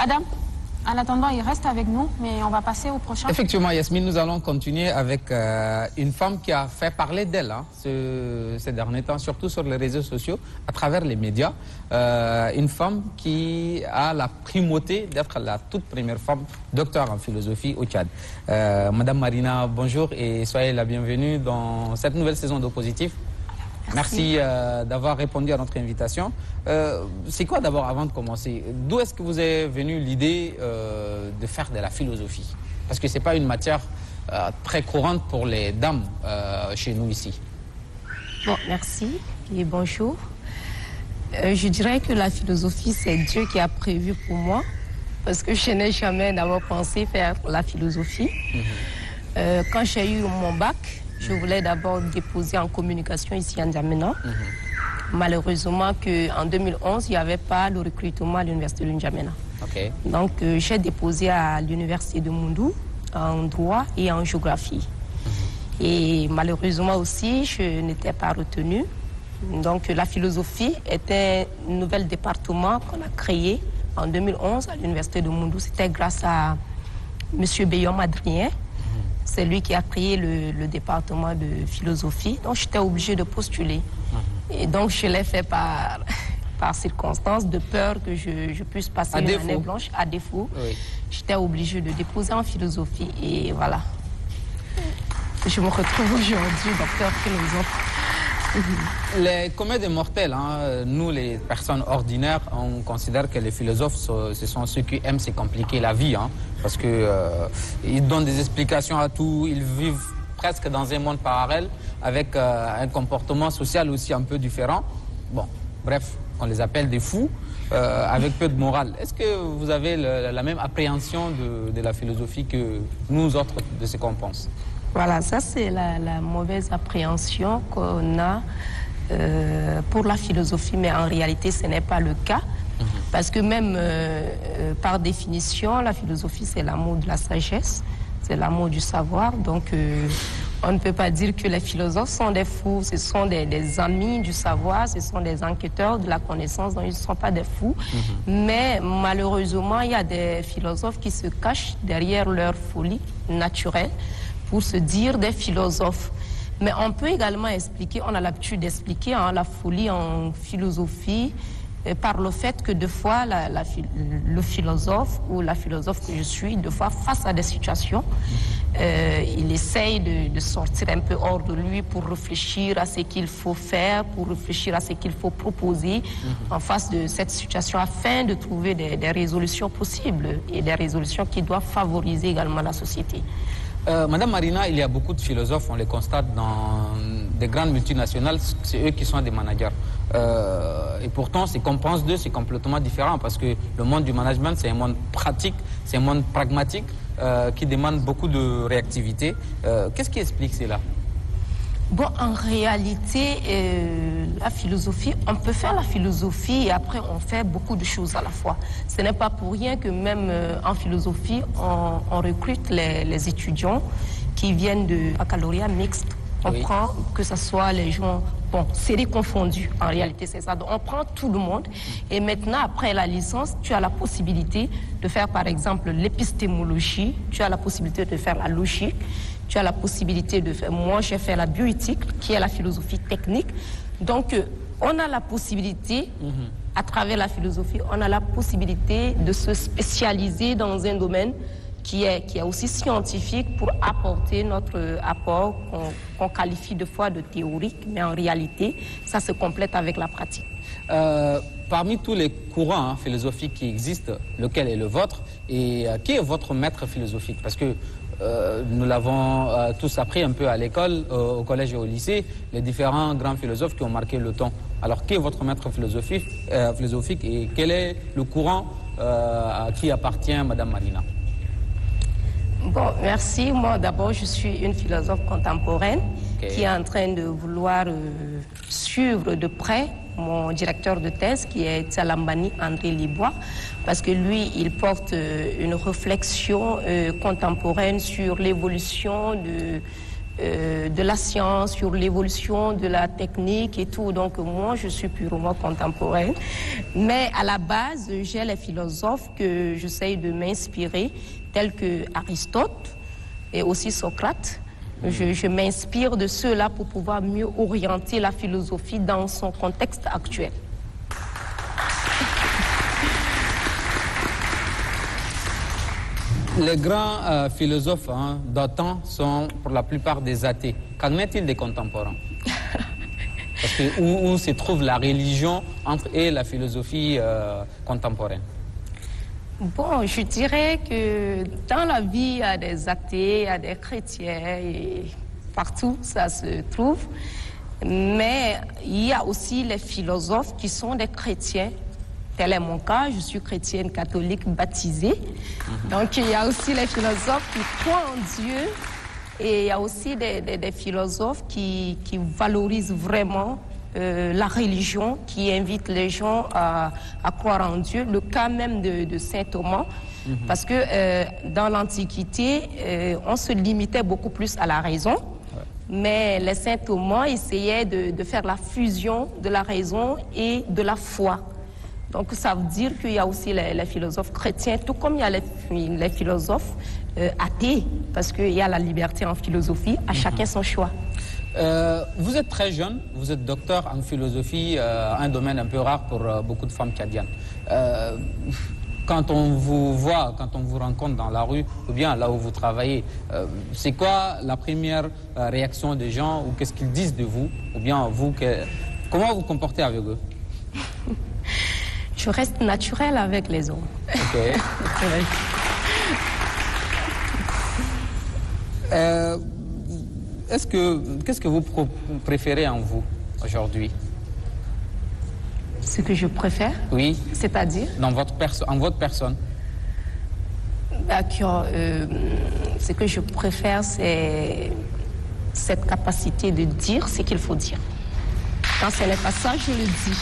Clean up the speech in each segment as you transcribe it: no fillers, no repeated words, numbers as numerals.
Adam, en attendant, il reste avec nous, mais on va passer au prochain. Effectivement, Yasmine, nous allons continuer avec une femme qui a fait parler d'elle ces derniers temps, surtout sur les réseaux sociaux, à travers les médias. Une femme qui a la primauté d'être la toute première femme docteur en philosophie au Tchad. Madame Marina, bonjour et soyez la bienvenue dans cette nouvelle saison d'Oppositif. Merci d'avoir répondu à notre invitation. C'est quoi d'abord, avant de commencer, d'où est-ce que vous est venue l'idée de faire de la philosophie? Parce que ce n'est pas une matière très courante pour les dames chez nous ici. Bon, merci et bonjour. Je dirais que la philosophie, c'est Dieu qui a prévu pour moi, parce que je n'ai jamais d'abord pensé faire la philosophie. Quand j'ai eu mon bac, je voulais d'abord déposer en communication ici à N'Djamena. Malheureusement, en 2011, il n'y avait pas le recrutement à l'université de N'Djamena. Donc, j'ai déposé à l'université de Moundou en droit et en géographie. Et malheureusement aussi, je n'étais pas retenue. Donc, la philosophie était un nouvel département qu'on a créé en 2011 à l'université de Moundou. C'était grâce à M. Beyom Adrien. C'est lui qui a créé le département de philosophie. Donc, j'étais obligée de postuler. Et donc, je l'ai fait par circonstance, de peur que je puisse passer une année blanche. À défaut, j'étais obligée de déposer en philosophie. Et voilà. Je me retrouve aujourd'hui docteur philosophe. Les communs des mortels, nous les personnes ordinaires, on considère que les philosophes, ce sont ceux qui aiment se compliquer la vie, parce qu'ils donnent des explications à tout, ils vivent presque dans un monde parallèle avec un comportement social aussi un peu différent. Bon, bref, on les appelle des fous, avec peu de morale. Est-ce que vous avez la même appréhension de la philosophie que nous autres, de ce qu'on pense? Voilà, ça c'est la mauvaise appréhension qu'on a pour la philosophie, mais en réalité ce n'est pas le cas. Parce que même par définition, la philosophie c'est l'amour de la sagesse, c'est l'amour du savoir. Donc on ne peut pas dire que les philosophes sont des fous, ce sont des amis du savoir, ce sont des enquêteurs de la connaissance, donc ils ne sont pas des fous. Mais malheureusement, il y a des philosophes qui se cachent derrière leur folie naturelle pour se dire des philosophes. Mais on peut également expliquer, on a l'habitude d'expliquer la folie en philosophie par le fait que des fois, le philosophe ou la philosophe que je suis, des fois, face à des situations, il essaye de sortir un peu hors de lui pour réfléchir à ce qu'il faut faire, pour réfléchir à ce qu'il faut proposer en face de cette situation afin de trouver des résolutions possibles et des résolutions qui doivent favoriser également la société. Madame Marina, il y a beaucoup de philosophes, on les constate dans des grandes multinationales, c'est eux qui sont des managers. Et pourtant, ce qu'on pense d'eux, c'est complètement différent parce que le monde du management, c'est un monde pratique, c'est un monde pragmatique qui demande beaucoup de réactivité. Qu'est-ce qui explique cela? Bon, en réalité, la philosophie, on peut faire la philosophie et après on fait beaucoup de choses à la fois. Ce n'est pas pour rien que même en philosophie, on recrute les étudiants qui viennent de baccalauréat mixte. On prend que ce soit les gens, bon, séries confondues, en réalité c'est ça. Donc on prend tout le monde et maintenant après la licence, tu as la possibilité de faire par exemple l'épistémologie, tu as la possibilité de faire la logique, tu as la possibilité de faire, moi j'ai fait la bioéthique qui est la philosophie technique. Donc on a la possibilité, à travers la philosophie, on a la possibilité de se spécialiser dans un domaine qui est aussi scientifique pour apporter notre apport qu'on qualifie de fois de théorique, mais en réalité, ça se complète avec la pratique. Parmi tous les courants philosophiques qui existent, lequel est le vôtre et qui est votre maître philosophique? Parce que nous l'avons tous appris un peu à l'école, au collège et au lycée, les différents grands philosophes qui ont marqué le temps. Alors, qui est votre maître philosophique et quel est le courant à qui appartient Madame Marina? Bon, merci. Moi, d'abord, je suis une philosophe contemporaine qui est en train de vouloir suivre de près mon directeur de thèse, qui est Tsalambani André Libois, parce que lui, il porte une réflexion contemporaine sur l'évolution de la science, sur l'évolution de la technique et tout. Donc moi, je suis purement contemporaine. Mais à la base, j'ai les philosophes que j'essaye de m'inspirer, tels que Aristote et aussi Socrate. Je m'inspire de ceux-là pour pouvoir mieux orienter la philosophie dans son contexte actuel. Les grands philosophes d'antan sont pour la plupart des athées. Qu'en est-il des contemporains? Parce que où se trouve la religion et la philosophie contemporaine? Bon, je dirais que dans la vie, il y a des athées, il y a des chrétiens, et partout ça se trouve. Mais il y a aussi les philosophes qui sont des chrétiens. Tel est mon cas, je suis chrétienne catholique baptisée. Donc il y a aussi les philosophes qui croient en Dieu. Et il y a aussi des philosophes qui valorisent vraiment la religion, qui invite les gens à croire en Dieu. Le cas même de saint Thomas, parce que dans l'Antiquité, on se limitait beaucoup plus à la raison, mais les saint Thomas essayaient de faire la fusion de la raison et de la foi. Donc ça veut dire qu'il y a aussi les philosophes chrétiens, tout comme il y a les philosophes athées, parce qu'il y a la liberté en philosophie, à chacun son choix. Vous êtes très jeune, vous êtes docteur en philosophie, un domaine un peu rare pour beaucoup de femmes tchadiennes. Quand on vous voit, quand on vous rencontre dans la rue, ou bien là où vous travaillez, c'est quoi la première réaction des gens, ou qu'est-ce qu'ils disent de vous, ou bien vous, comment vous vous comportez avec eux? Je reste naturelle avec les hommes. Ok. Qu'est-ce que vous préférez en vous aujourd'hui? Ce que je préfère? Oui. C'est-à-dire? En votre personne. D'accord. Ce que je préfère, c'est cette capacité de dire ce qu'il faut dire. Quand ce n'est pas ça, je le dis.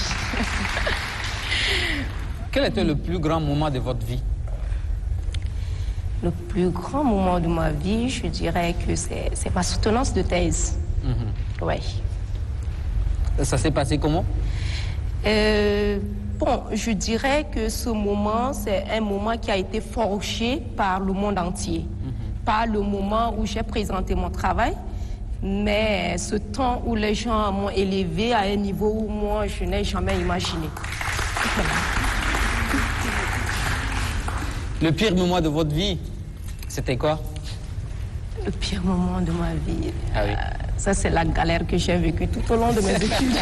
Quel était le plus grand moment de votre vie? Le plus grand moment de ma vie, je dirais que c'est ma soutenance de thèse. Oui. Ça s'est passé comment? Bon, je dirais que ce moment, c'est un moment qui a été forgé par le monde entier. Pas le moment où j'ai présenté mon travail, mais ce temps où les gens m'ont élevé à un niveau où moi, je n'ai jamais imaginé. Le pire moment de votre vie, c'était quoi? Le pire moment de ma vie, ah oui. Ça c'est la galère que j'ai vécue tout au long de mes études.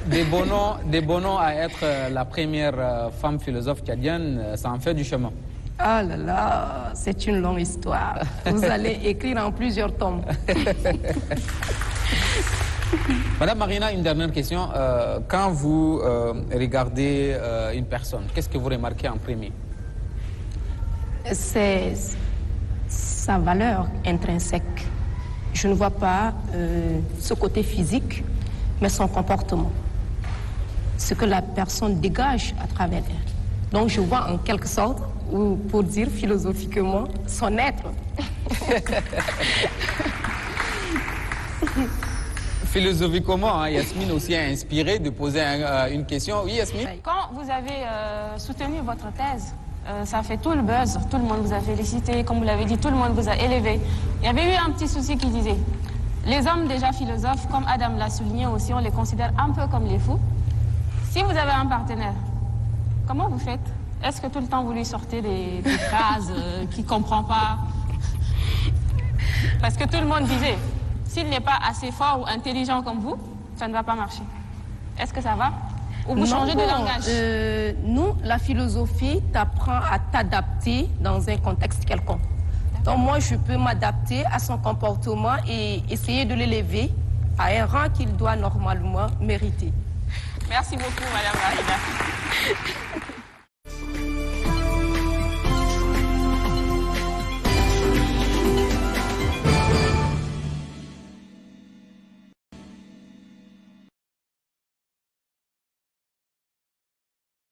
Des bons noms à être la première femme philosophe tchadienne, ça en fait du chemin. Ah là là, c'est une longue histoire. Vous allez écrire en plusieurs tomes. Madame Marina, une dernière question. Quand vous regardez une personne, qu'est-ce que vous remarquez en premier? C'est sa valeur intrinsèque. Je ne vois pas ce côté physique, mais son comportement. Ce que la personne dégage à travers elle. Donc je vois en quelque sorte, ou pour dire philosophiquement, son être. Philosophiquement, hein, Yasmine aussi a inspiré de poser une question. Oui, Yasmine? Quand vous avez soutenu votre thèse, ça a fait tout le buzz, tout le monde vous a félicité, comme vous l'avez dit, tout le monde vous a élevé. Il y avait eu un petit souci qui disait, les hommes déjà philosophes, comme Adam l'a souligné aussi, on les considère un peu comme les fous. Si vous avez un partenaire, comment vous faites? Est-ce que tout le temps vous lui sortez des phrases qu'il ne comprend pas? Parce que tout le monde disait, s'il n'est pas assez fort ou intelligent comme vous, ça ne va pas marcher. Est-ce que ça va? Ou vous changez de langage? Nous, la philosophie t'apprend à t'adapter dans un contexte quelconque. Donc moi, je peux m'adapter à son comportement et essayer de l'élever à un rang qu'il doit normalement mériter. Merci beaucoup, Madame Marina.